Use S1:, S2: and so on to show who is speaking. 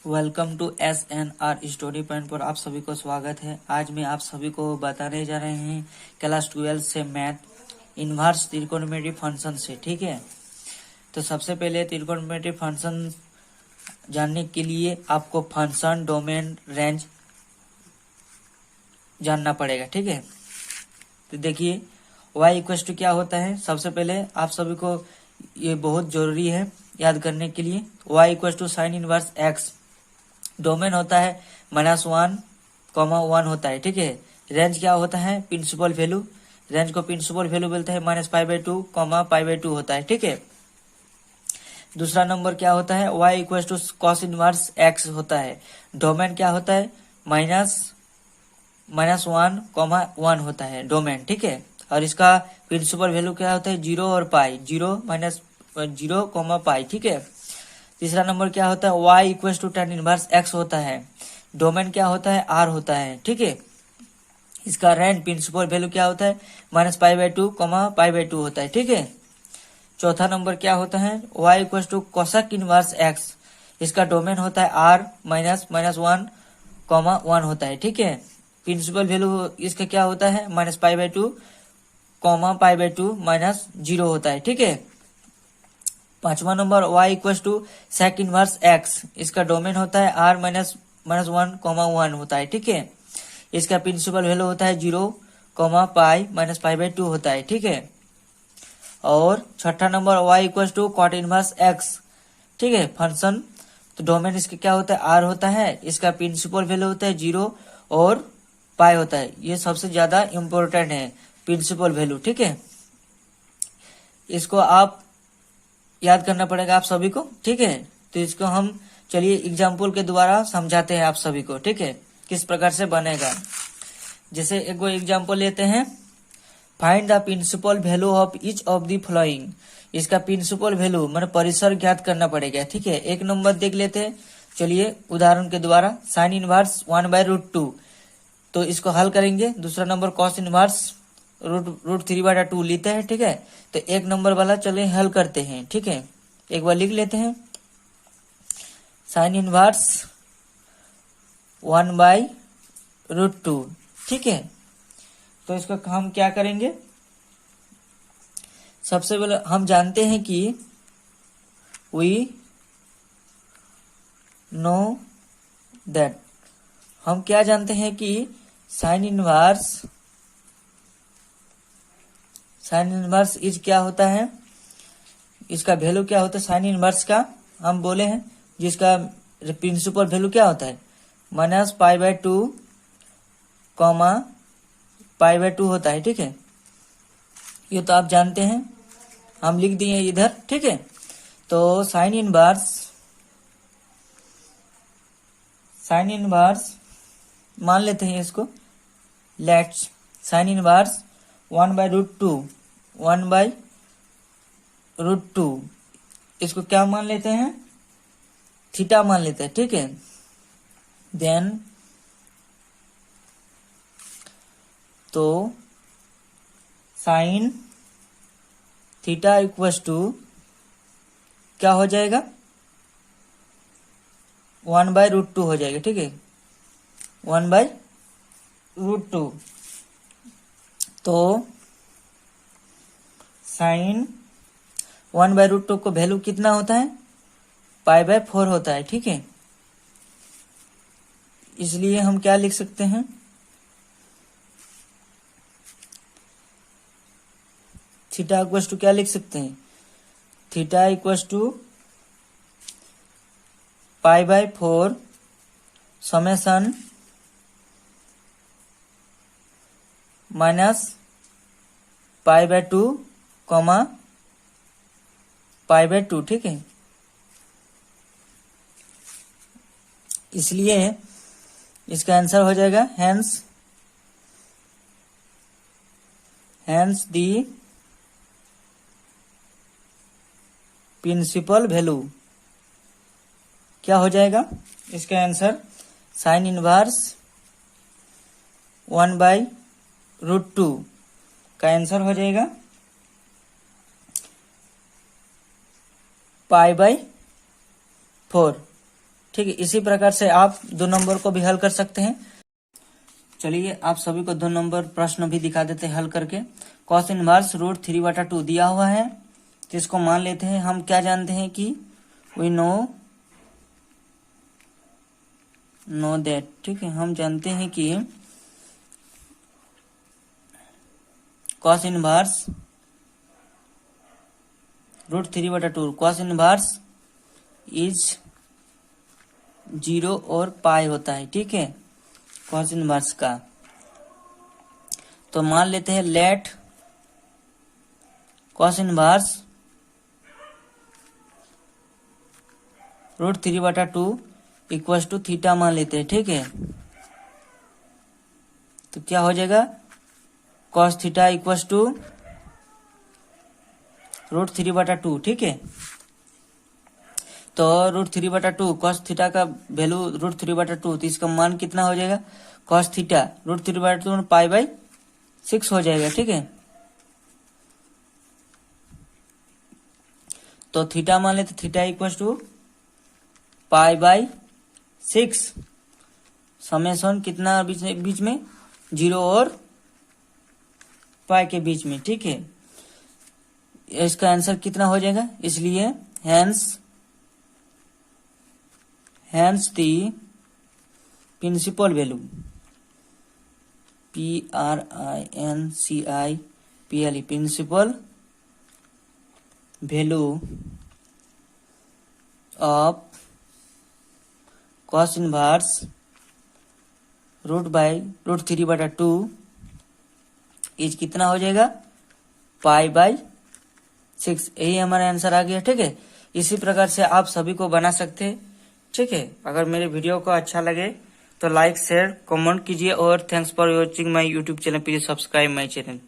S1: Welcome to SNR story point पर आप सभी को स्वागत है। आज मैं आप सभी को बताने जा रहे हैं क्लास 12 से मैथ इनवर्स त्रिकोणमितीय फंक्शन से। ठीक है, तो सबसे पहले त्रिकोणमितीय फंक्शन जानने के लिए आपको फंक्शन, डोमेन, रेंज जानना पड़ेगा। ठीक है, तो देखिए y इक्वल टू क्या होता है। सबसे पहले आप सभी को ये बहुत जरूरी है याद करने के लिए। y equal to sine inverse x, domain होता है -1, 1 होता है। ठीक है, रेंज क्या होता है, प्रिंसिपल वैल्यू, रेंज को प्रिंसिपल वैल्यू बोलते हैं -π/2, π/2 होता है। ठीक है, दूसरा नंबर क्या होता है, y equal to cos inverse x होता है, डोमेन क्या होता है -1, 1 होता है डोमेन। ठीक है, और इसका प्रिंसिपल वैल्यू क्या होता है 0 और पाई, 0 - 0, पाई। ठीक है, तीसरा नंबर क्या होता है y equal to tan inverse x होता है, डोमेन क्या होता है r होता है। ठीक है, इसका रेंज प्रिंसिपल वैल्यू क्या होता है -π/2, π/2 होता है। ठीक है, चौथा नंबर क्या होता है y equal to cosec inverse x, इसका डोमेन होता है r -1, 1 होता है। ठीक है, प्रिंसिपल वैल्यू इसका क्या होता है -π/2, π/2 -0 होता है। ठीक है, पांचवा number y equal to sec inverse x, इसका डोमेन होता है r -1, 1 होता है। ठीक है, इसका प्रिंसिपल वैल्यू होता है 0, पाई -π/2 होता है। ठीक है, और छठा number y equal to cot inverse x। ठीक है, फंक्शन, तो डोमेन इसका क्या होता है r होता है, इसका प्रिंसिपल वैल्यू होता है 0 और पाई होता है। ये सबसे ज्यादा इम्पोर्टेंट है प्रिंसिपल वैल्यू। ठीक है, इसको आप याद करना पड़ेगा आप सभी को। ठीक है, तो इसको हम चलिए एग्जाम्पल के द्वारा समझाते हैं आप सभी को। ठीक है, किस प्रकार से बनेगा। जैसे एक एग्जाम्पल लेते हैं, find the principal value of each of the following, इसका प्रिंसिपल वैल्यू मतलब परिसर ज्ञात करना पड़ेगा। ठीक है, एक नंबर देख लेते हैं, चलिए उदाहरण के द्वारा साइन इनवर्स 1/√2, तो इसको हल करेंगे। दूसरा नंबर कॉस इनवर्स √3/2 लेते हैं। ठीक है, तो एक नंबर वाला चलिए हल करते हैं। ठीक है, एक बार लिख लेते हैं, साइन इनवर्स 1/√2। ठीक है, तो इसका हम क्या करेंगे, सबसे पहले हम जानते हैं कि वी नो दैट, हम क्या जानते हैं कि साइन इनवर्स इज क्या होता है, इसका वैल्यू क्या होता है साइन इनवर्स का, हम बोले हैं जिसका प्रिंसिपल वैल्यू क्या होता है -π/2, π/2 होता है। ठीक है, ये तो आप जानते हैं, हम लिख दिए इधर। ठीक है, तो साइन इनवर्स मान लेते हैं इसको, लेट्स साइन इनवर्स 1/√2, इसको क्या मान लेते हैं, थीटा मान लेते हैं। ठीक है, देन तो साइन थीटा इक्वल टू क्या हो जाएगा 1/√2 हो जाएगा। ठीक है, 1/√2, तो साइन 1/√2 को वैल्यू कितना होता है π/4 होता है। ठीक है, इसलिए हम क्या लिख सकते हैं, थीटा इक्वल टू क्या लिख सकते हैं, थीटा इक्वल टू π/4 समेशन -π/2, π/2। ठीक है, इसलिए इसका आंसर हो जाएगा हेंस दी प्रिंसिपल वैल्यू क्या हो जाएगा, इसका आंसर साइन इनवर्स 1/√2 का आंसर हो जाएगा π/4। ठीक है, इसी प्रकार से आप 2 नंबर को भी हल कर सकते हैं। चलिए आप सभी को 2 नंबर प्रश्न भी दिखा देते हैं हल करके। cos इनवर्स √3/2 दिया हुआ है, तो इसको मान लेते हैं। हम क्या जानते हैं कि वी नो दैट, ठीक है, हम जानते हैं कि cos inverse √3/2 cos inverse is 0 और पाई होता है, ठीक है, cos इनवर्स का। तो मान लेते हैं let cos inverse √3/2 equal to theta मान लेते हैं, ठीक है। तो क्या हो जाएगा, cos थीटा इक्वल टू √3/2, ठीक है। तो √3/2 cos थीटा का वैल्यू √3/2, तो इसका मान कितना हो जाएगा, cos थीटा √3/2 π/6 हो जाएगा, ठीक है। तो थीटा मान लेते, थीटा इक्वल टू π/6 समेशन कितना बीच में 0 और पाई के बीच में, ठीक है। इसका आंसर कितना हो जाएगा, इसलिए hence the principal value PRINCIPLE principal value of cos inverse √3/2 is कितना हो जाएगा, π/6। यही हमारा आंसर आ गया, ठीक है। इसी प्रकार से आप सभी को बना सकते हैं, ठीक है। अगर मेरे वीडियो को अच्छा लगे तो लाइक शेयर कमेंट कीजिए, और thanks for watching my YouTube channel, please subscribe my channel.